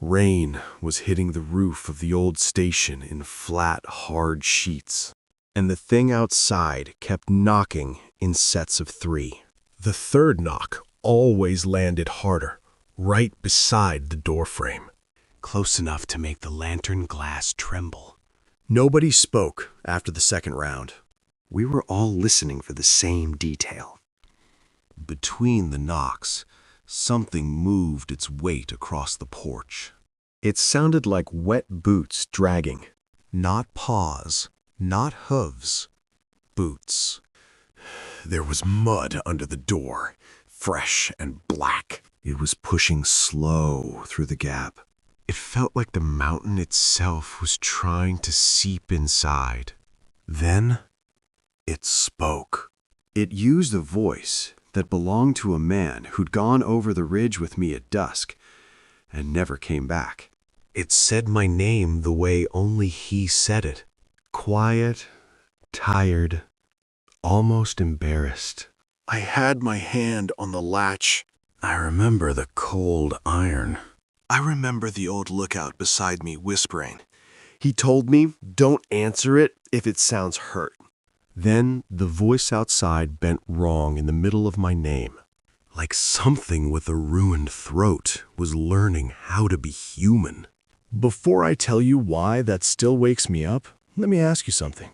Rain was hitting the roof of the old station in flat, hard sheets, and the thing outside kept knocking in sets of 3. The third knock always landed harder, right beside the doorframe, close enough to make the lantern glass tremble. Nobody spoke after the second round. We were all listening for the same detail. Between the knocks, something moved its weight across the porch. It sounded like wet boots dragging. Not paws, not hooves, boots. There was mud under the door, fresh and black. It was pushing slow through the gap. It felt like the mountain itself was trying to seep inside. Then it spoke. It used a voice that belonged to a man who'd gone over the ridge with me at dusk and never came back. It said my name the way only he said it. Quiet, tired, almost embarrassed. I had my hand on the latch. I remember the cold iron. I remember the old lookout beside me whispering. He told me, "Don't answer it if it sounds hurt." Then the voice outside bent wrong in the middle of my name, like something with a ruined throat was learning how to be human. Before I tell you why that still wakes me up, let me ask you something.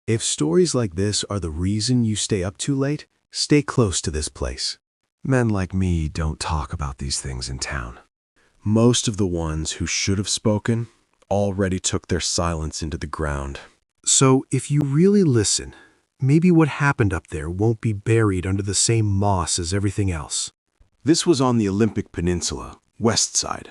If stories like this are the reason you stay up too late, stay close to this place. Men like me don't talk about these things in town. Most of the ones who should have spoken already took their silence into the ground. So if you really listen, maybe what happened up there won't be buried under the same moss as everything else. This was on the Olympic Peninsula, west side,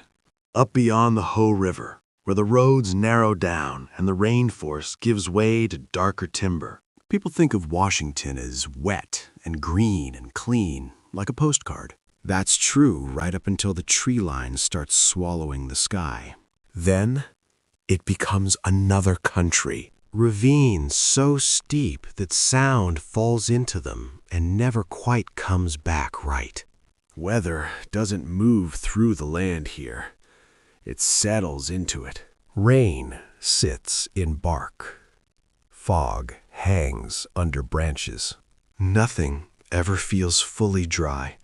up beyond the Hoh River, where the roads narrow down and the rainforest gives way to darker timber. People think of Washington as wet and green and clean, like a postcard. That's true right up until the tree line starts swallowing the sky. Then it becomes another country. Ravines so steep that sound falls into them and never quite comes back right. Weather doesn't move through the land here. It settles into it. Rain sits in bark. Fog hangs under branches. Nothing ever feels fully dry.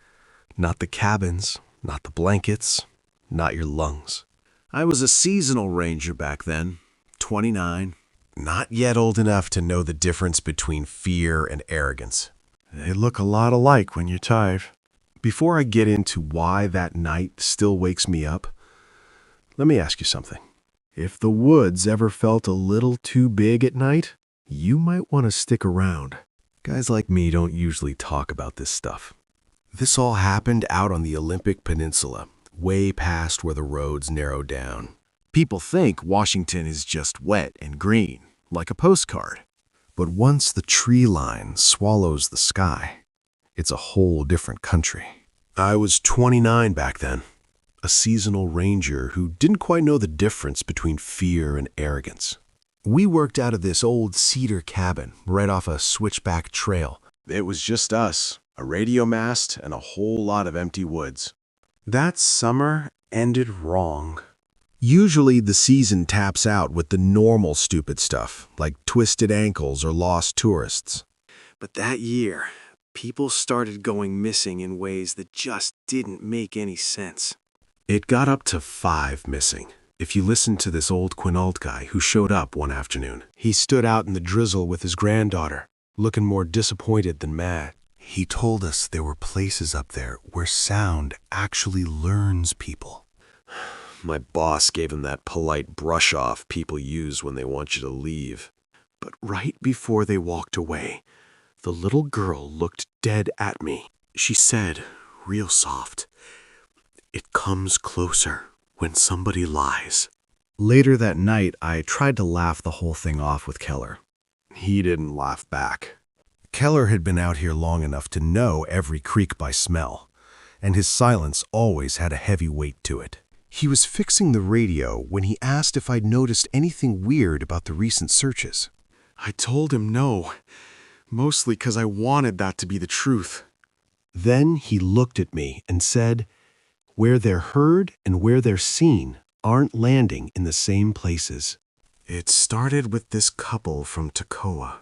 Not the cabins, not the blankets, not your lungs. I was a seasonal ranger back then, 29. Not yet old enough to know the difference between fear and arrogance. They look a lot alike when you're tired. Before I get into why that night still wakes me up, let me ask you something. If the woods ever felt a little too big at night, you might want to stick around. Guys like me don't usually talk about this stuff. This all happened out on the Olympic Peninsula, way past where the roads narrow down. People think Washington is just wet and green, like a postcard. But once the tree line swallows the sky, it's a whole different country. I was 29 back then, a seasonal ranger who didn't quite know the difference between fear and arrogance. We worked out of this old cedar cabin right off a switchback trail. It was just us, a radio mast, and a whole lot of empty woods. That summer ended wrong. Usually the season taps out with the normal stupid stuff, like twisted ankles or lost tourists. But that year, people started going missing in ways that just didn't make any sense. It got up to 5 missing. If you listen to this old Quinault guy who showed up one afternoon, he stood out in the drizzle with his granddaughter, looking more disappointed than mad. He told us there were places up there where sound actually learns people. My boss gave him that polite brush-off people use when they want you to leave. But right before they walked away, the little girl looked dead at me. She said, real soft, "It comes closer when somebody lies." Later that night, I tried to laugh the whole thing off with Keller. He didn't laugh back. Keller had been out here long enough to know every creek by smell, and his silence always had a heavy weight to it. He was fixing the radio when he asked if I'd noticed anything weird about the recent searches. I told him no, mostly because I wanted that to be the truth. Then he looked at me and said, "Where they're heard and where they're seen aren't landing in the same places. It started with this couple from Toccoa.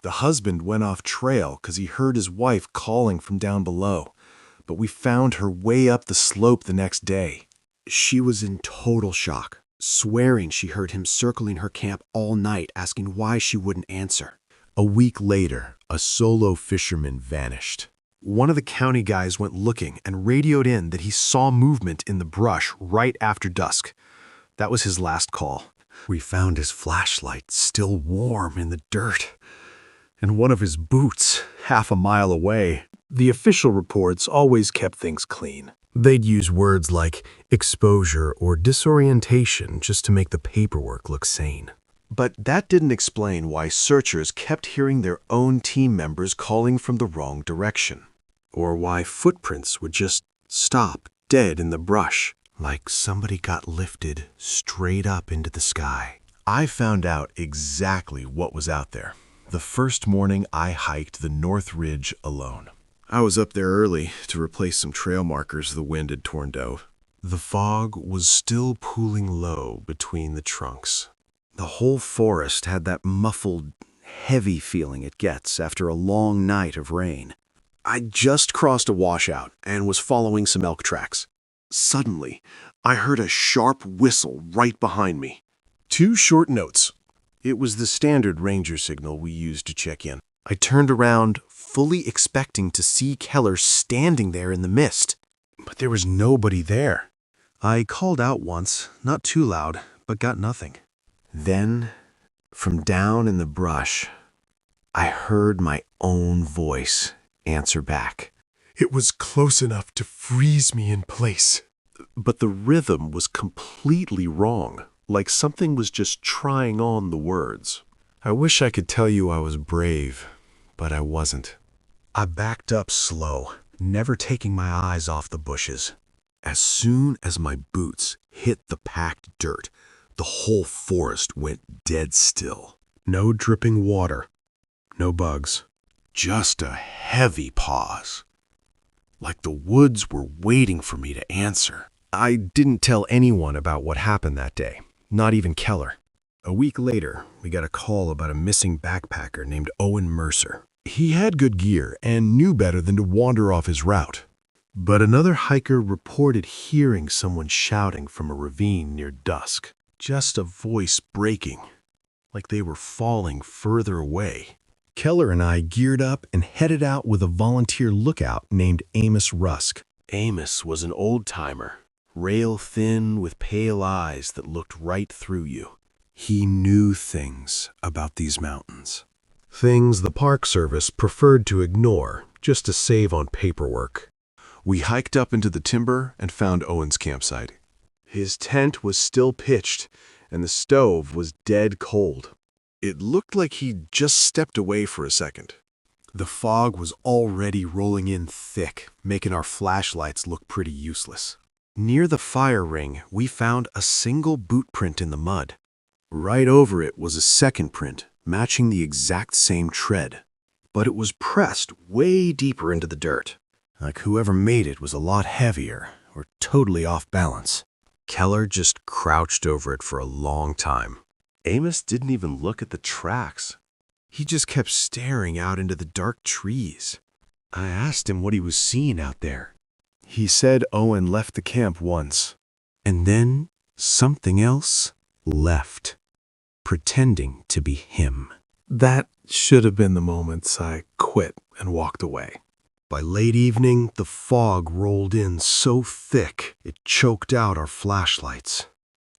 The husband went off trail because he heard his wife calling from down below, but we found her way up the slope the next day. She was in total shock, swearing she heard him circling her camp all night asking why she wouldn't answer. A week later, a solo fisherman vanished. One of the county guys went looking and radioed in that he saw movement in the brush right after dusk. That was his last call. We found his flashlight still warm in the dirt, and one of his boots half a mile away. The official reports always kept things clean. They'd use words like exposure or disorientation just to make the paperwork look sane. But that didn't explain why searchers kept hearing their own team members calling from the wrong direction, or why footprints would just stop dead in the brush, like somebody got lifted straight up into the sky. I found out exactly what was out there the first morning I hiked the North Ridge alone. I was up there early to replace some trail markers the wind had torn down. The fog was still pooling low between the trunks. The whole forest had that muffled, heavy feeling it gets after a long night of rain. I'd just crossed a washout and was following some elk tracks. Suddenly, I heard a sharp whistle right behind me. 2 short notes. It was the standard ranger signal we used to check in. I turned around, fully expecting to see Keller standing there in the mist. But there was nobody there. I called out once, not too loud, but got nothing. Then, from down in the brush, I heard my own voice answer back. It was close enough to freeze me in place. But the rhythm was completely wrong, like something was just trying on the words. I wish I could tell you I was brave, but I wasn't. I backed up slow, never taking my eyes off the bushes. As soon as my boots hit the packed dirt, the whole forest went dead still. No dripping water, no bugs. Just a heavy pause, like the woods were waiting for me to answer. I didn't tell anyone about what happened that day, not even Keller. A week later, we got a call about a missing backpacker named Owen Mercer. He had good gear and knew better than to wander off his route. But another hiker reported hearing someone shouting from a ravine near dusk. Just a voice breaking, like they were falling further away. Keller and I geared up and headed out with a volunteer lookout named Amos Rusk. Amos was an old-timer, rail-thin with pale eyes that looked right through you. He knew things about these mountains. Things the Park Service preferred to ignore just to save on paperwork. We hiked up into the timber and found Owen's campsite. His tent was still pitched, and the stove was dead cold. It looked like he'd just stepped away for a second. The fog was already rolling in thick, making our flashlights look pretty useless. Near the fire ring, we found a single boot print in the mud. Right over it was a second print, matching the exact same tread. But it was pressed way deeper into the dirt. Like whoever made it was a lot heavier, or totally off balance. Keller just crouched over it for a long time. Amos didn't even look at the tracks. He just kept staring out into the dark trees. I asked him what he was seeing out there. He said Owen left the camp once, and then something else left, pretending to be him. That should have been the moments I quit and walked away. By late evening, the fog rolled in so thick it choked out our flashlights.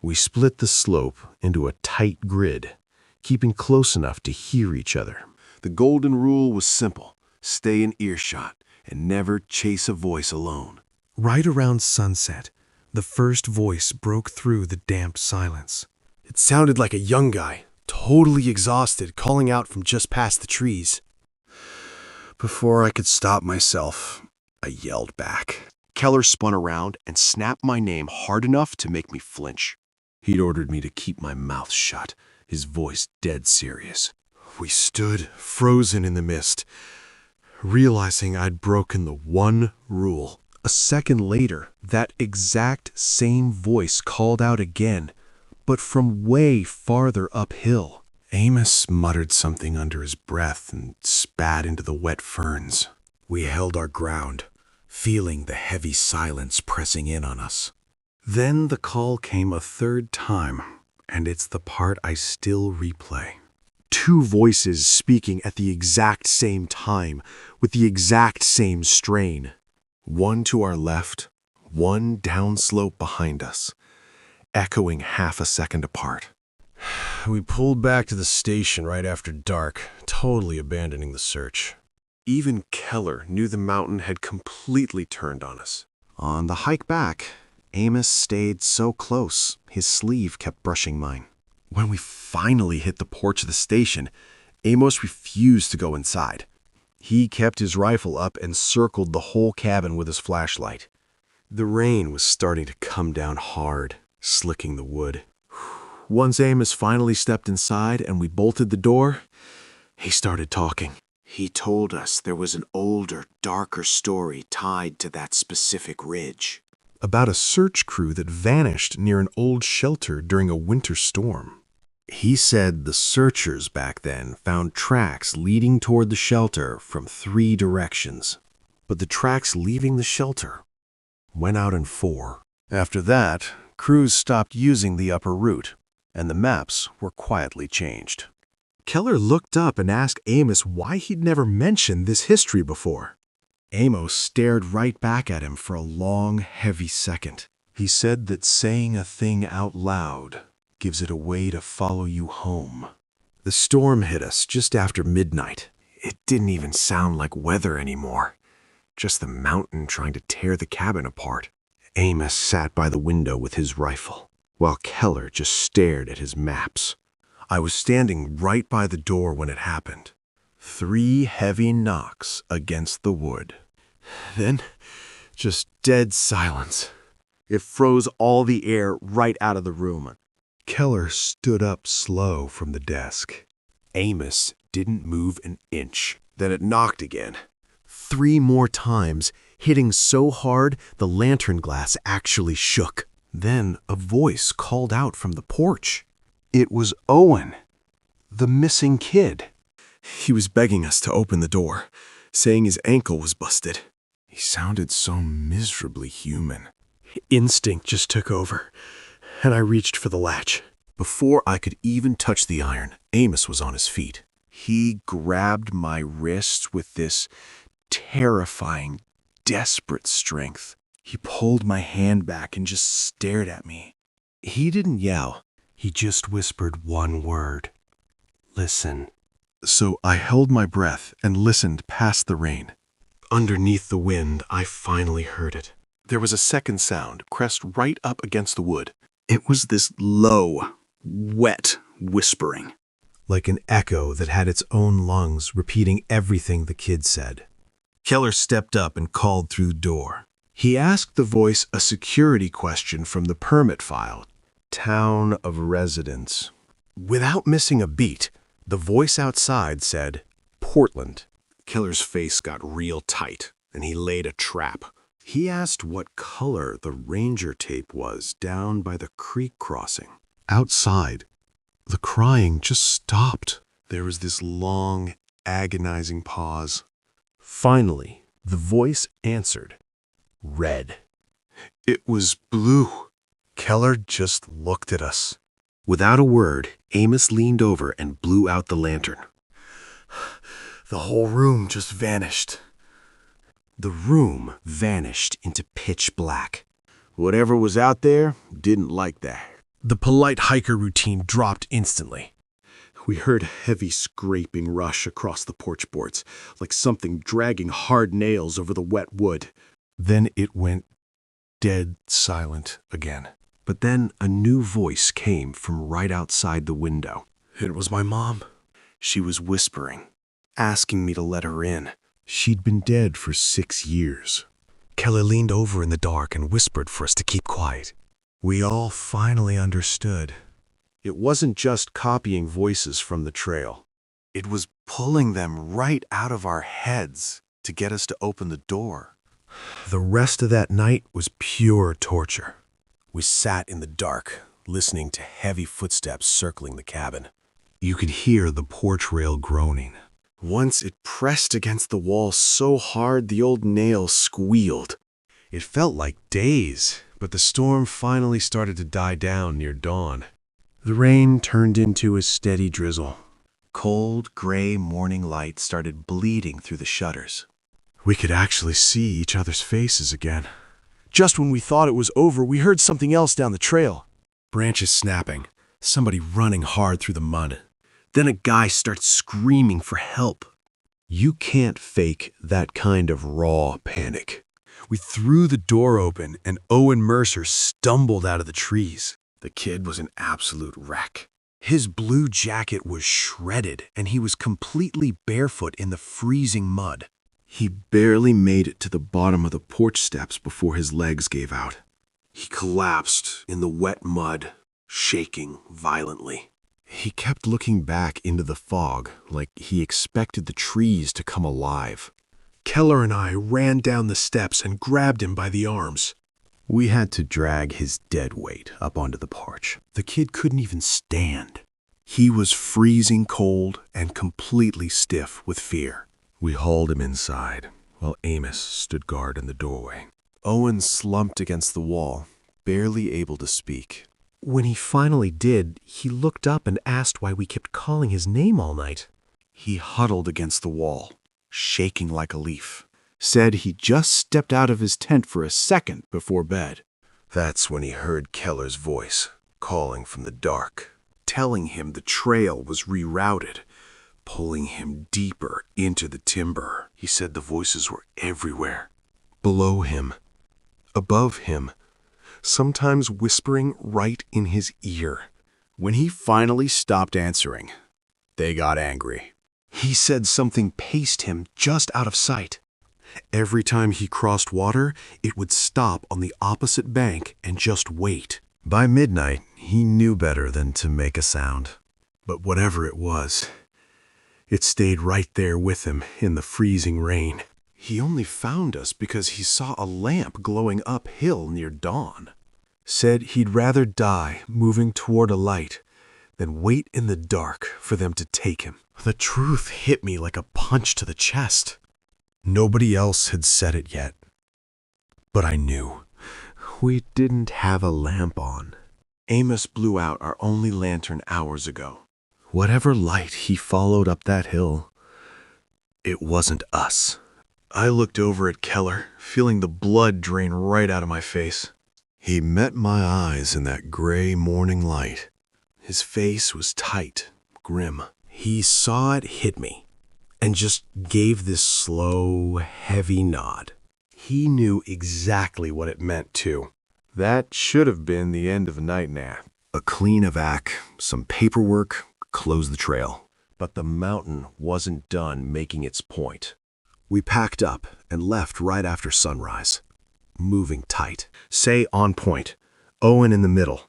We split the slope into a tight grid, keeping close enough to hear each other. The golden rule was simple: stay in earshot and never chase a voice alone. Right around sunset, the first voice broke through the damp silence. It sounded like a young guy, totally exhausted, calling out from just past the trees. Before I could stop myself, I yelled back. Keller spun around and snapped my name hard enough to make me flinch. He'd ordered me to keep my mouth shut, his voice dead serious. We stood frozen in the mist, realizing I'd broken the one rule. A second later, that exact same voice called out again, but from way farther uphill. Amos muttered something under his breath and spat into the wet ferns. We held our ground, feeling the heavy silence pressing in on us. Then the call came a third time, and it's the part I still replay. Two voices speaking at the exact same time, with the exact same strain. One to our left, one downslope behind us, echoing half a second apart. We pulled back to the station right after dark, totally abandoning the search. Even Keller knew the mountain had completely turned on us. On the hike back, Amos stayed so close, his sleeve kept brushing mine. When we finally hit the porch of the station, Amos refused to go inside. He kept his rifle up and circled the whole cabin with his flashlight. The rain was starting to come down hard, slicking the wood. Once Amos finally stepped inside and we bolted the door, he started talking. He told us there was an older, darker story tied to that specific ridge. About a search crew that vanished near an old shelter during a winter storm. He said the searchers back then found tracks leading toward the shelter from 3 directions, but the tracks leaving the shelter went out in 4. After that, crews stopped using the upper route, and the maps were quietly changed. Keller looked up and asked Amos why he'd never mentioned this history before. Amos stared right back at him for a long, heavy second. He said that saying a thing out loud gives it a way to follow you home. The storm hit us just after midnight. It didn't even sound like weather anymore, just the mountain trying to tear the cabin apart. Amos sat by the window with his rifle, while Keller just stared at his maps. I was standing right by the door when it happened. 3 heavy knocks against the wood. Then, just dead silence. It froze all the air right out of the room. Keller stood up slow from the desk. Amos didn't move an inch. Then it knocked again. 3 more times, hitting so hard the lantern glass actually shook. Then a voice called out from the porch. It was Owen, the missing kid. He was begging us to open the door, saying his ankle was busted. He sounded so miserably human. Instinct just took over, and I reached for the latch. Before I could even touch the iron, Amos was on his feet. He grabbed my wrist with this terrifying, desperate strength. He pulled my hand back and just stared at me. He didn't yell. He just whispered one word. Listen. So I held my breath and listened past the rain. Underneath the wind, I finally heard it. There was a second sound, pressed right up against the wood. It was this low, wet whispering. Like an echo that had its own lungs repeating everything the kid said. Keller stepped up and called through the door. He asked the voice a security question from the permit file. Town of residence. Without missing a beat, the voice outside said, Portland. Keller's face got real tight, and he laid a trap. He asked what color the ranger tape was down by the creek crossing. Outside, the crying just stopped. There was this long, agonizing pause. Finally, the voice answered. Red. It was blue. Keller just looked at us. Without a word, Amos leaned over and blew out the lantern. The whole room just vanished. The room vanished into pitch black. Whatever was out there didn't like that. The polite hiker routine dropped instantly. We heard a heavy scraping rush across the porch boards, like something dragging hard nails over the wet wood. Then it went dead silent again. But then a new voice came from right outside the window. It was my mom. She was whispering, asking me to let her in. She'd been dead for 6 years. Keller leaned over in the dark and whispered for us to keep quiet. We all finally understood. It wasn't just copying voices from the trail. It was pulling them right out of our heads to get us to open the door. The rest of that night was pure torture. We sat in the dark, listening to heavy footsteps circling the cabin. You could hear the porch rail groaning. Once it pressed against the wall so hard the old nail squealed. It felt like days, but the storm finally started to die down near dawn. The rain turned into a steady drizzle. Cold, gray morning light started bleeding through the shutters. We could actually see each other's faces again. Just when we thought it was over, we heard something else down the trail. Branches snapping, somebody running hard through the mud. Then a guy starts screaming for help. You can't fake that kind of raw panic. We threw the door open and Owen Mercer stumbled out of the trees. The kid was an absolute wreck. His blue jacket was shredded and he was completely barefoot in the freezing mud. He barely made it to the bottom of the porch steps before his legs gave out. He collapsed in the wet mud, shaking violently. He kept looking back into the fog like he expected the trees to come alive. Keller and I ran down the steps and grabbed him by the arms. We had to drag his dead weight up onto the porch. The kid couldn't even stand. He was freezing cold and completely stiff with fear. We hauled him inside, while Amos stood guard in the doorway. Owen slumped against the wall, barely able to speak. When he finally did, he looked up and asked why we kept calling his name all night. He huddled against the wall, shaking like a leaf. Said he just stepped out of his tent for a second before bed. That's when he heard Keller's voice, calling from the dark, telling him the trail was rerouted, pulling him deeper into the timber. He said the voices were everywhere. Below him, above him, sometimes whispering right in his ear. When he finally stopped answering, they got angry. He said something paced him just out of sight. Every time he crossed water, it would stop on the opposite bank and just wait. By midnight, he knew better than to make a sound. But whatever it was, it stayed right there with him in the freezing rain. He only found us because he saw a lamp glowing uphill near dawn. Said he'd rather die moving toward a light than wait in the dark for them to take him. The truth hit me like a punch to the chest. Nobody else had said it yet, but I knew. We didn't have a lamp on. Amos blew out our only lantern hours ago. Whatever light he followed up that hill, it wasn't us. I looked over at Keller, feeling the blood drain right out of my face. He met my eyes in that gray morning light. His face was tight, grim. He saw it hit me and just gave this slow, heavy nod. He knew exactly what it meant, too. That should have been the end of a night nap. A clean evac, some paperwork, close the trail. But the mountain wasn't done making its point. We packed up and left right after sunrise. Moving tight. Say on point. Owen in the middle.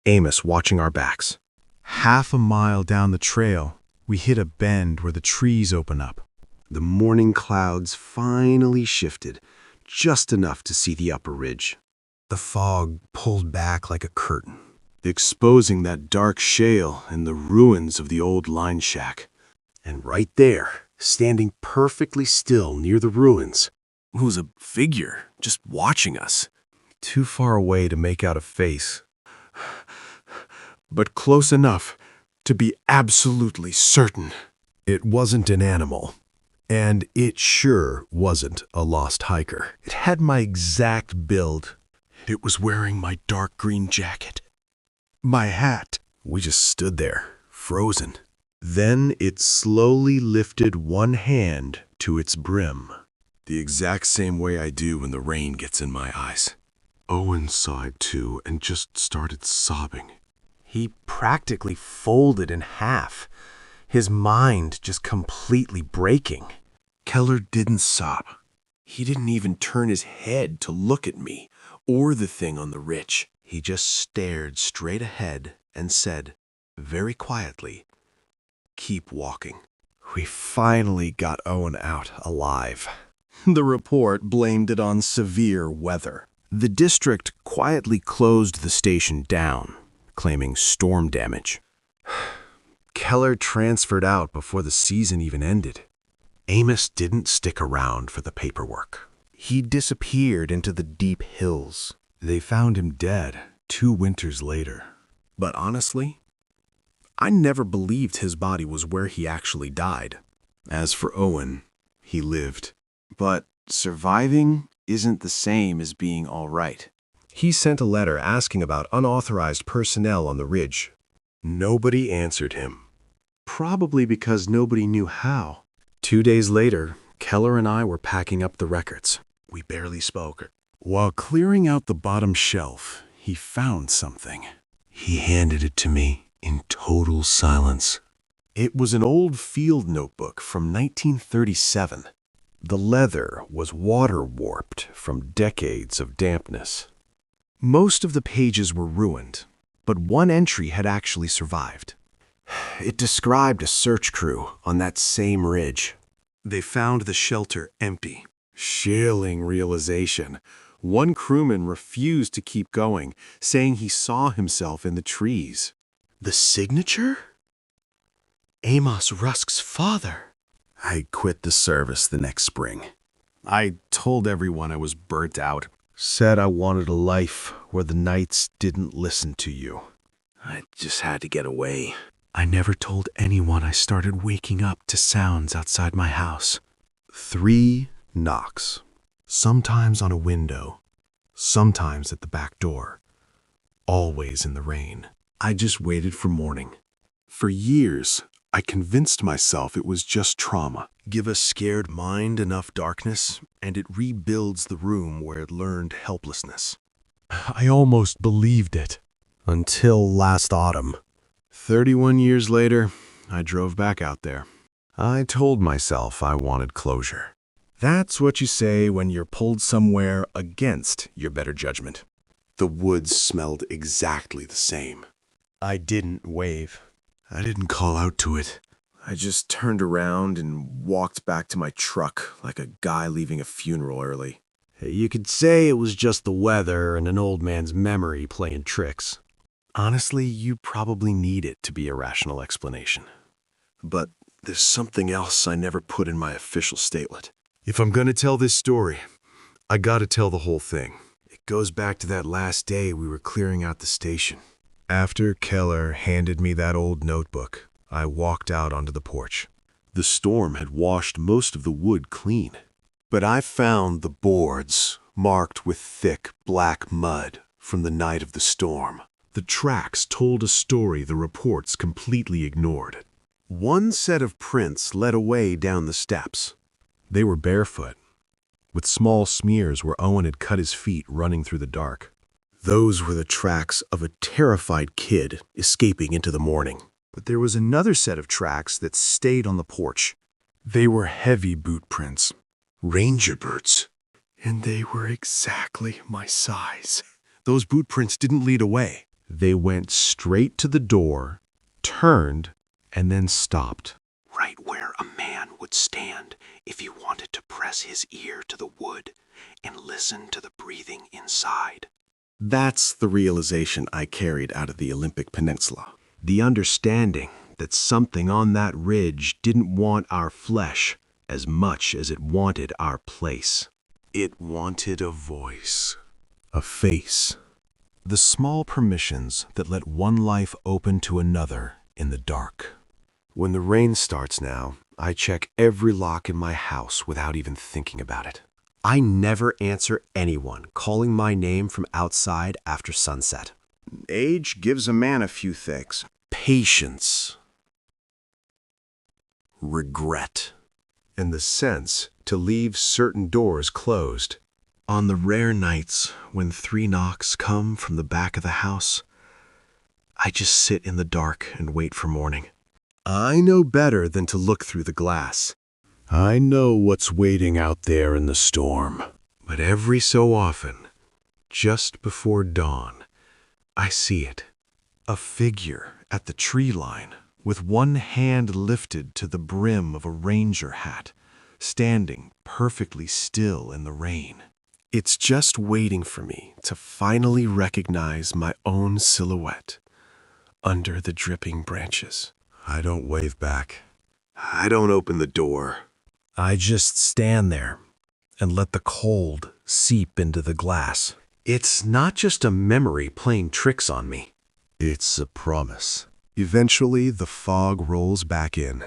Amos watching our backs. Half a mile down the trail, we hit a bend where the trees open up. The morning clouds finally shifted, just enough to see the upper ridge. The fog pulled back like a curtain, exposing that dark shale and the ruins of the old line shack. And right there, standing perfectly still near the ruins, was a figure just watching us. Too far away to make out a face, but close enough to be absolutely certain. It wasn't an animal, and it sure wasn't a lost hiker. It had my exact build. It was wearing my dark green jacket, my hat. We just stood there, frozen. Then it slowly lifted one hand to its brim, the exact same way I do when the rain gets in my eyes. Owen saw it too and just started sobbing. He practically folded in half, his mind just completely breaking. Keller didn't sob. He didn't even turn his head to look at me or the thing on the ridge. He just stared straight ahead and said, very quietly, "Keep walking." We finally got Owen out alive. The report blamed it on severe weather. The district quietly closed the station down, claiming storm damage. Keller transferred out before the season even ended. Amos didn't stick around for the paperwork. He disappeared into the deep hills. They found him dead 2 winters later. But honestly, I never believed his body was where he actually died. As for Owen, he lived. But surviving isn't the same as being all right. He sent a letter asking about unauthorized personnel on the ridge. Nobody answered him. Probably because nobody knew how. 2 days later, Keller and I were packing up the records. We barely spoke. While clearing out the bottom shelf, he found something. He handed it to me in total silence. It was an old field notebook from 1937. The leather was water-warped from decades of dampness. Most of the pages were ruined, but one entry had actually survived. It described a search crew on that same ridge. They found the shelter empty. Chilling realization. One crewman refused to keep going, saying he saw himself in the trees. The signature? Amos Rusk's father. I quit the service the next spring. I told everyone I was burnt out. Said I wanted a life where the nights didn't listen to you. I just had to get away. I never told anyone I started waking up to sounds outside my house. 3 knocks. Sometimes on a window, sometimes at the back door. Always in the rain. I just waited for morning. For years, I convinced myself it was just trauma. Give a scared mind enough darkness, and it rebuilds the room where it learned helplessness. I almost believed it. Until last autumn. 31 years later, I drove back out there. I told myself I wanted closure. That's what you say when you're pulled somewhere against your better judgment. The woods smelled exactly the same. I didn't wave. I didn't call out to it. I just turned around and walked back to my truck like a guy leaving a funeral early. You could say it was just the weather and an old man's memory playing tricks. Honestly, you probably need it to be a rational explanation. But there's something else I never put in my official statement. If I'm going to tell this story, I gotta tell the whole thing. It goes back to that last day we were clearing out the station. After Keller handed me that old notebook, I walked out onto the porch. The storm had washed most of the wood clean. But I found the boards marked with thick black mud from the night of the storm. The tracks told a story the reports completely ignored. One set of prints led away down the steps. They were barefoot, with small smears where Owen had cut his feet running through the dark. Those were the tracks of a terrified kid escaping into the morning. But there was another set of tracks that stayed on the porch. They were heavy boot prints, ranger boots, and they were exactly my size. Those boot prints didn't lead away. They went straight to the door, turned, and then stopped. Right where a man would stand if he wanted to press his ear to the wood and listen to the breathing inside. That's the realization I carried out of the Olympic Peninsula. The understanding that something on that ridge didn't want our flesh as much as it wanted our place. It wanted a voice, a face, the small permissions that let one life open to another in the dark. When the rain starts now, I check every lock in my house without even thinking about it. I never answer anyone calling my name from outside after sunset. Age gives a man a few things. Patience, regret, and the sense to leave certain doors closed. On the rare nights when 3 knocks come from the back of the house, I just sit in the dark and wait for morning. I know better than to look through the glass. I know what's waiting out there in the storm. But every so often, just before dawn, I see it. A figure at the tree line, with one hand lifted to the brim of a ranger hat, standing perfectly still in the rain. It's just waiting for me to finally recognize my own silhouette under the dripping branches. I don't wave back. I don't open the door. I just stand there and let the cold seep into the glass. It's not just a memory playing tricks on me. It's a promise. Eventually, the fog rolls back in.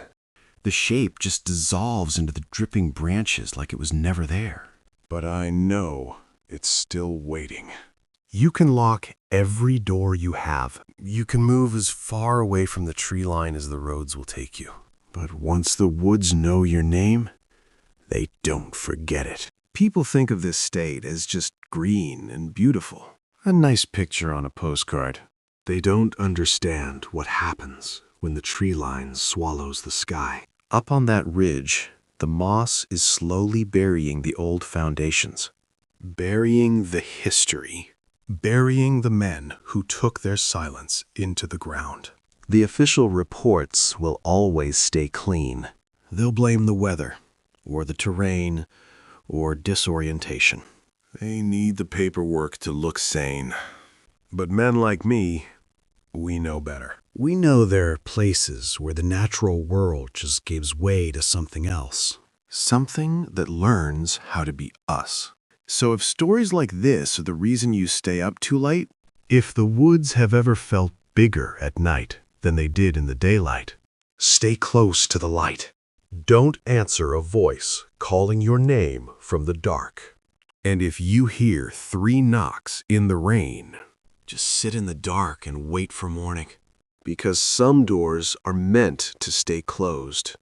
The shape just dissolves into the dripping branches like it was never there. But I know it's still waiting. You can lock every door you have. You can move as far away from the tree line as the roads will take you. But once the woods know your name, they don't forget it. People think of this state as just green and beautiful. A nice picture on a postcard. They don't understand what happens when the tree line swallows the sky. Up on that ridge, the moss is slowly burying the old foundations, burying the history, burying the men who took their silence into the ground. The official reports will always stay clean. They'll blame the weather, or the terrain, or disorientation. They need the paperwork to look sane. But men like me, we know better. We know there are places where the natural world just gives way to something else. Something that learns how to be us. So if stories like this are the reason you stay up too late, if the woods have ever felt bigger at night than they did in the daylight, stay close to the light. Don't answer a voice calling your name from the dark. And if you hear 3 knocks in the rain, just sit in the dark and wait for morning. Because some doors are meant to stay closed.